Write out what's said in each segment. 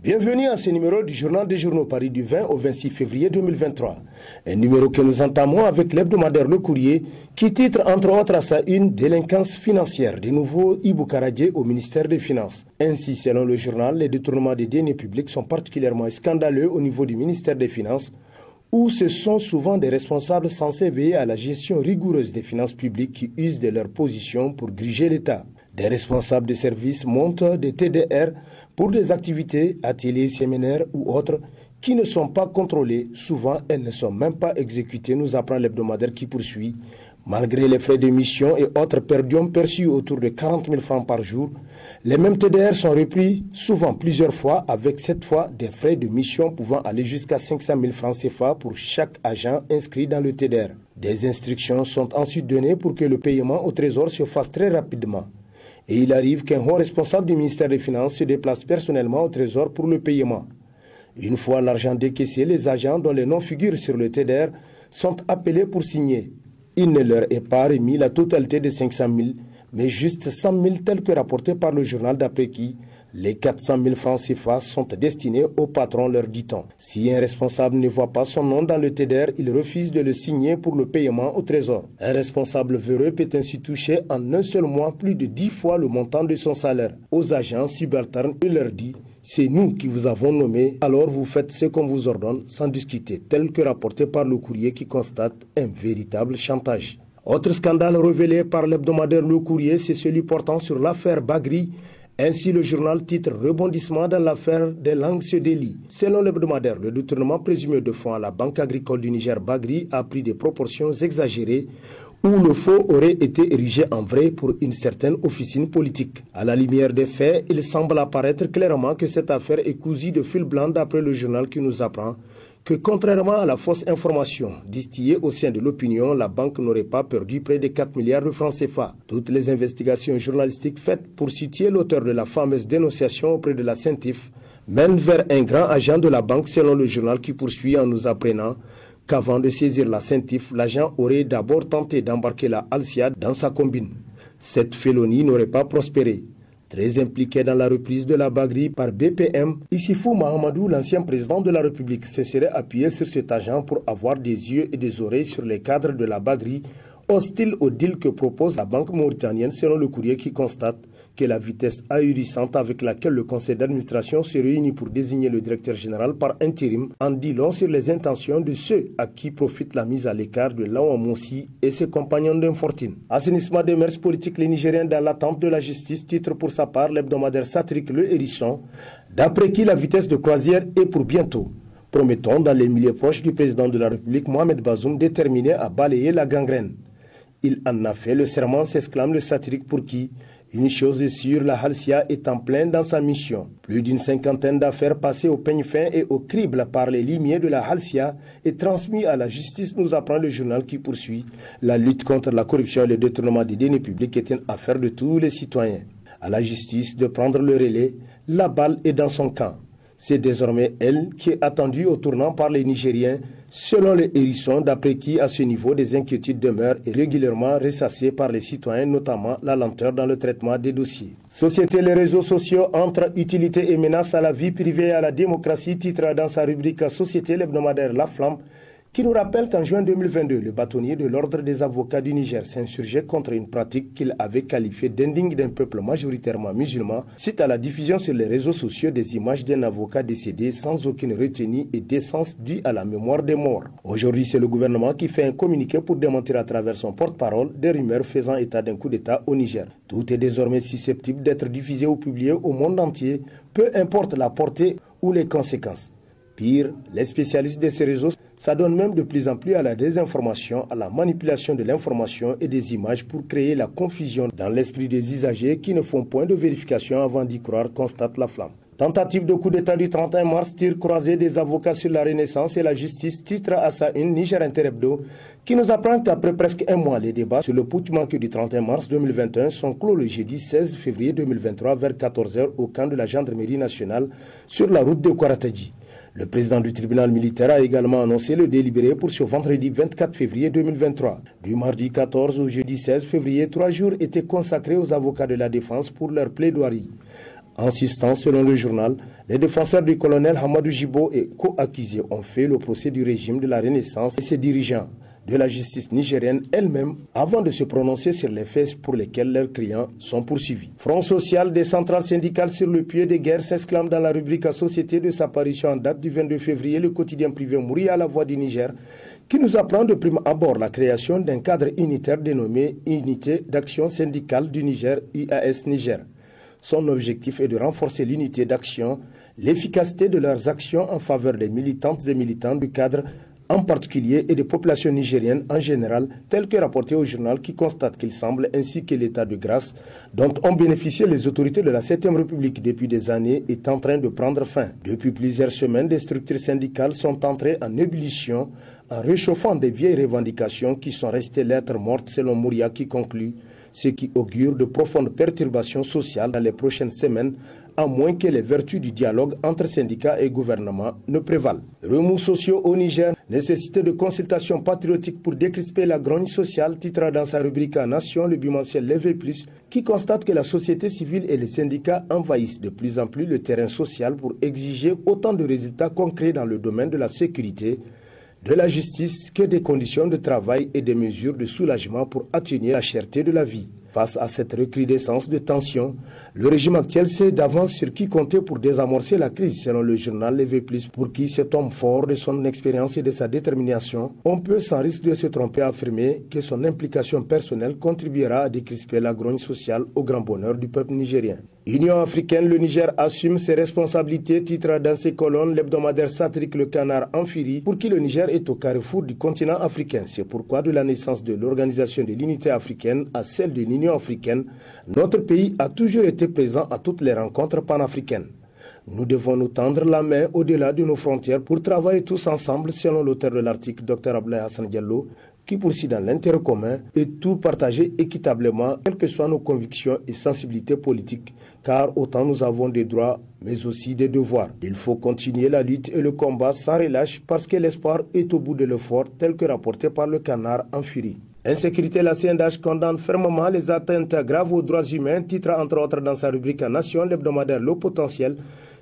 Bienvenue à ce numéro du Journal des Journaux Paris du 20 au 26 février 2023. Un numéro que nous entamons avec l'hebdomadaire Le Courrier qui titre entre autres à sa une « Délinquance financière des nouveaux Ibou Karadje au ministère des Finances ». Ainsi, selon le journal, les détournements des deniers publics sont particulièrement scandaleux au niveau du ministère des Finances, où ce sont souvent des responsables censés veiller à la gestion rigoureuse des finances publiques qui usent de leur position pour griger l'État. Des responsables de services montent des TDR pour des activités, ateliers, séminaires ou autres qui ne sont pas contrôlées. Souvent, elles ne sont même pas exécutées, nous apprend l'hebdomadaire qui poursuit. Malgré les frais de mission et autres perdiums perçus autour de 40 000 francs par jour, les mêmes TDR sont repris souvent plusieurs fois avec cette fois des frais de mission pouvant aller jusqu'à 500 000 francs CFA pour chaque agent inscrit dans le TDR. Des instructions sont ensuite données pour que le paiement au trésor se fasse très rapidement. Et il arrive qu'un haut responsable du ministère des Finances se déplace personnellement au trésor pour le paiement. Une fois l'argent décaissé, les agents dont les noms figurent sur le TDR sont appelés pour signer. Il ne leur est pas remis la totalité de 500 000, mais juste 100 000 tels que rapporté par le journal d'après qui les 400 000 francs CFA sont destinés au patron, leur dit-on. Si un responsable ne voit pas son nom dans le TDR, il refuse de le signer pour le paiement au trésor. Un responsable véreux peut ainsi toucher en un seul mois plus de 10 fois le montant de son salaire. Aux agents subalternes, il leur dit « C'est nous qui vous avons nommé, alors vous faites ce qu'on vous ordonne sans discuter », tel que rapporté par le courrier qui constate un véritable chantage. Autre scandale révélé par l'hebdomadaire Le Courrier, c'est celui portant sur l'affaire Bagri. Ainsi, le journal titre « Rebondissement dans l'affaire des langues se délie ». Selon l'hebdomadaire, le détournement présumé de fonds à la Banque agricole du Niger Bagri a pris des proportions exagérées où le faux aurait été érigé en vrai pour une certaine officine politique. À la lumière des faits, il semble apparaître clairement que cette affaire est cousue de fil blanc d'après le journal qui nous apprend que contrairement à la fausse information distillée au sein de l'opinion, la banque n'aurait pas perdu près de 4 milliards de francs CFA. Toutes les investigations journalistiques faites pour situer l'auteur de la fameuse dénonciation auprès de la CENTIF mènent vers un grand agent de la banque selon le journal qui poursuit en nous apprenant qu'avant de saisir la CENTIF, l'agent aurait d'abord tenté d'embarquer la Alcia dans sa combine. Cette félonie n'aurait pas prospéré. Très impliqué dans la reprise de la Bagri par BPM, Issifou Mahamadou, l'ancien président de la République, se serait appuyé sur cet agent pour avoir des yeux et des oreilles sur les cadres de la Bagri, hostile au deal que propose la banque mauritanienne selon le courrier qui constate que la vitesse ahurissante avec laquelle le conseil d'administration se réunit pour désigner le directeur général par intérim en dit long sur les intentions de ceux à qui profite la mise à l'écart de Lawan Moussi et ses compagnons d'infortune. Assainissement des mœurs politiques, les Nigériens dans l'attente de la justice, titre pour sa part l'hebdomadaire satirique Le Hérisson, d'après qui la vitesse de croisière est pour bientôt. Promettons dans les milieux proches du président de la République Mohamed Bazoum déterminé à balayer la gangrène. Il en a fait le serment, s'exclame le satirique pour qui une chose est sûre, la Halcia est en plein dans sa mission. Plus d'une cinquantaine d'affaires passées au peigne fin et au crible par les limiers de la Halcia et transmis à la justice, nous apprend le journal qui poursuit. La lutte contre la corruption et le détournement des deniers publics est une affaire de tous les citoyens. À la justice de prendre le relais, la balle est dans son camp. C'est désormais elle qui est attendue au tournant par les Nigériens, selon les hérissons, d'après qui, à ce niveau, des inquiétudes demeurent et régulièrement ressassées par les citoyens, notamment la lenteur dans le traitement des dossiers. Société, les réseaux sociaux entre utilité et menace à la vie privée et à la démocratie, titre dans sa rubrique Société, l'hebdomadaire La Flamme, qui nous rappelle qu'en juin 2022, le bâtonnier de l'Ordre des avocats du Niger s'insurgeait contre une pratique qu'il avait qualifiée d'indigne d'un peuple majoritairement musulman suite à la diffusion sur les réseaux sociaux des images d'un avocat décédé sans aucune retenue et décence due à la mémoire des morts. Aujourd'hui, c'est le gouvernement qui fait un communiqué pour démentir à travers son porte-parole des rumeurs faisant état d'un coup d'État au Niger. Tout est désormais susceptible d'être diffusé ou publié au monde entier, peu importe la portée ou les conséquences. Pire, les spécialistes de ces réseaux s'adonnent même de plus en plus à la désinformation, à la manipulation de l'information et des images pour créer la confusion dans l'esprit des usagers qui ne font point de vérification avant d'y croire, constate La Flamme. Tentative de coup d'État du 31 mars, tir croisé des avocats sur la Renaissance et la justice, titre à sa une Niger Inter Hebdo, qui nous apprend qu'après presque un mois, les débats sur le putsch manqué du 31 mars 2021 sont clos le jeudi 16 février 2023 vers 14 h au camp de la gendarmerie nationale sur la route de Kwaratadji. Le président du tribunal militaire a également annoncé le délibéré pour ce vendredi 24 février 2023. Du mardi 14 au jeudi 16 février, 3 jours étaient consacrés aux avocats de la défense pour leur plaidoirie. En substance, selon le journal, les défenseurs du colonel Hamadou Djibo et co-accusés ont fait le procès du régime de la Renaissance et ses dirigeants de la justice nigérienne elle-même avant de se prononcer sur les faits pour lesquels leurs clients sont poursuivis. Front social des centrales syndicales sur le pied de guerre s'exclame dans la rubrique Société de sa parution en date du 22 février, le quotidien privé Mouria, la voix du Niger, qui nous apprend de prime abord la création d'un cadre unitaire dénommé Unité d'action syndicale du Niger, UAS Niger. Son objectif est de renforcer l'unité d'action, l'efficacité de leurs actions en faveur des militantes et militants du cadre en particulier et des populations nigériennes en général, tel que rapporté au journal qui constate qu'il semble ainsi que l'état de grâce dont ont bénéficié les autorités de la 7e République depuis des années est en train de prendre fin. Depuis plusieurs semaines, des structures syndicales sont entrées en ébullition en réchauffant des vieilles revendications qui sont restées lettres mortes selon Mouria qui conclut, ce qui augure de profondes perturbations sociales dans les prochaines semaines, à moins que les vertus du dialogue entre syndicats et gouvernement ne prévalent. Remous sociaux au Niger, nécessité de consultation patriotique pour décrisper la grogne sociale, titre dans sa rubrique Nation, le bimensuel Levé Plus, qui constate que la société civile et les syndicats envahissent de plus en plus le terrain social pour exiger autant de résultats concrets dans le domaine de la sécurité, de la justice que des conditions de travail et des mesures de soulagement pour atténuer la cherté de la vie. Face à cette recrudescence de tensions, le régime actuel sait d'avance sur qui compter pour désamorcer la crise, selon le journal Levé Plus, pour qui cet homme fort de son expérience et de sa détermination, on peut sans risque de se tromper affirmer que son implication personnelle contribuera à décrisper la grogne sociale au grand bonheur du peuple nigérien. Union africaine, le Niger assume ses responsabilités, titre dans ses colonnes l'hebdomadaire satirique Le Canard en furie, pour qui le Niger est au carrefour du continent africain. C'est pourquoi de la naissance de l'Organisation de l'Unité africaine à celle de l'Union africaine, notre pays a toujours été présent à toutes les rencontres panafricaines. Nous devons nous tendre la main au-delà de nos frontières pour travailler tous ensemble, selon l'auteur de l'article, Dr Abdoulaye Hassan Diallo, qui poursuit dans l'intérêt commun et tout partager équitablement, quelles que soient nos convictions et sensibilités politiques, car autant nous avons des droits, mais aussi des devoirs. Il faut continuer la lutte et le combat sans relâche parce que l'espoir est au bout de l'effort, tel que rapporté par le Canard en furie. Insécurité, la CNDH condamne fermement les atteintes graves aux droits humains, titre entre autres dans sa rubrique Nation, l'hebdomadaire Le Potentiel,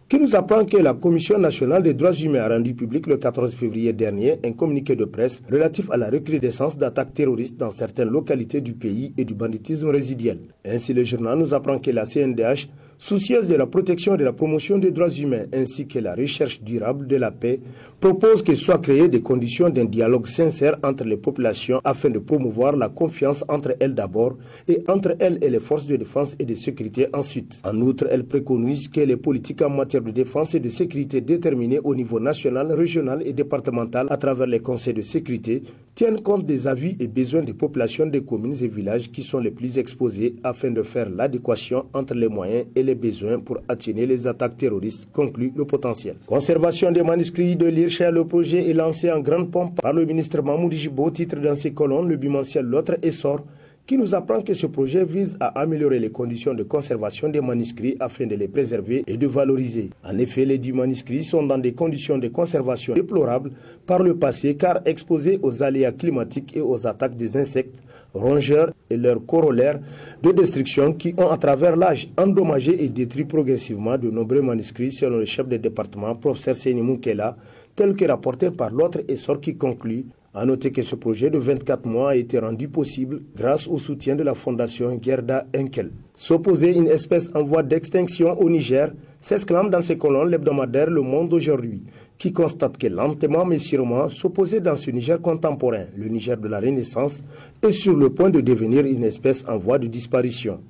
qui nous apprend que la Commission nationale des droits humains a rendu public le 14 février dernier un communiqué de presse relatif à la recrudescence d'attaques terroristes dans certaines localités du pays et du banditisme résiduel. Ainsi, le journal nous apprend que la CNDH, soucieuse de la protection et de la promotion des droits humains ainsi que la recherche durable de la paix, propose que soient créées des conditions d'un dialogue sincère entre les populations afin de promouvoir la confiance entre elles d'abord et entre elles et les forces de défense et de sécurité ensuite. En outre, elle préconise que les politiques en matière de défense et de sécurité déterminées au niveau national, régional et départemental à travers les conseils de sécurité tiennent compte des avis et besoins des populations des communes et villages qui sont les plus exposés afin de faire l'adéquation entre les moyens et les besoins pour atténuer les attaques terroristes, conclut Le Potentiel. Conservation des manuscrits de l'IRCH, le projet est lancé en grande pompe par le ministre Mamoudou Djibo, titre dans ses colonnes le bimensuel L'autre essor, qui nous apprend que ce projet vise à améliorer les conditions de conservation des manuscrits afin de les préserver et de valoriser. En effet, les 10 manuscrits sont dans des conditions de conservation déplorables par le passé car exposés aux aléas climatiques et aux attaques des insectes, rongeurs et leurs corollaires de destruction qui ont à travers l'âge endommagé et détruit progressivement de nombreux manuscrits selon le chef de département, professeur Seyni Moukela, tel que rapporté par L'autre essor qui conclut. À noter que ce projet de 24 mois a été rendu possible grâce au soutien de la fondation Gerda Henkel. S'opposer une espèce en voie d'extinction au Niger, s'exclame dans ses colonnes l'hebdomadaire Le Monde aujourd'hui, qui constate que lentement mais sûrement s'opposer dans ce Niger contemporain, le Niger de la Renaissance, est sur le point de devenir une espèce en voie de disparition.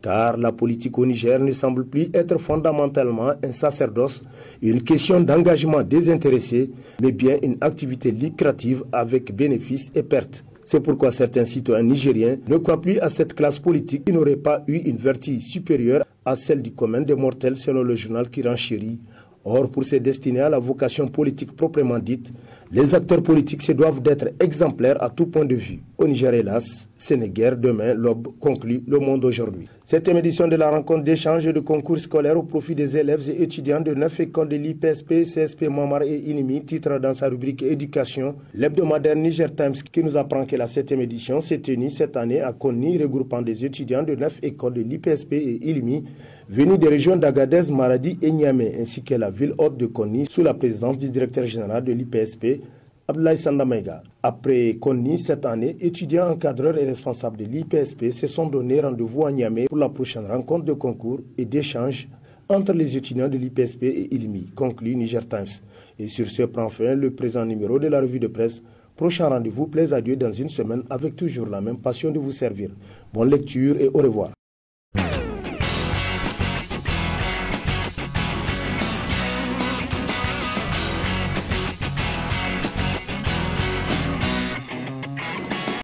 Car la politique au Niger ne semble plus être fondamentalement un sacerdoce, une question d'engagement désintéressé, mais bien une activité lucrative avec bénéfices et pertes. C'est pourquoi certains citoyens nigériens ne croient plus à cette classe politique qui n'aurait pas eu une vertu supérieure à celle du commun des mortels selon le journal qui renchérit. Or, pour se destiner à la vocation politique proprement dite, Les acteurs politiques se doivent d'être exemplaires à tout point de vue. Au Niger, hélas, ce n'est guère demain, l'aube conclut Le Monde aujourd'hui. Cette édition de la rencontre d'échange et de concours scolaires au profit des élèves et étudiants de 9 écoles de l'IPSP, CSP, Mamar et INIMI, titre dans sa rubrique Éducation, l'hebdomadaire Niger Times qui nous apprend que la 7e édition s'est tenue cette année à Konni, regroupant des étudiants de 9 écoles de l'IPSP et INIMI, venus des régions d'Agadez, Maradi et Niamey, ainsi que la ville haute de Konni, sous la présidence du directeur général de l'IPSP, Abdoulaye Sandamaïga. Après Konni cette année, étudiants, encadreurs et responsables de l'IPSP se sont donné rendez-vous à Niamey pour la prochaine rencontre de concours et d'échange entre les étudiants de l'IPSP et ILMI, conclut Niger Times. Et sur ce prend fin le présent numéro de la revue de presse. Prochain rendez-vous, plaise à Dieu dans une semaine avec toujours la même passion de vous servir. Bonne lecture et au revoir.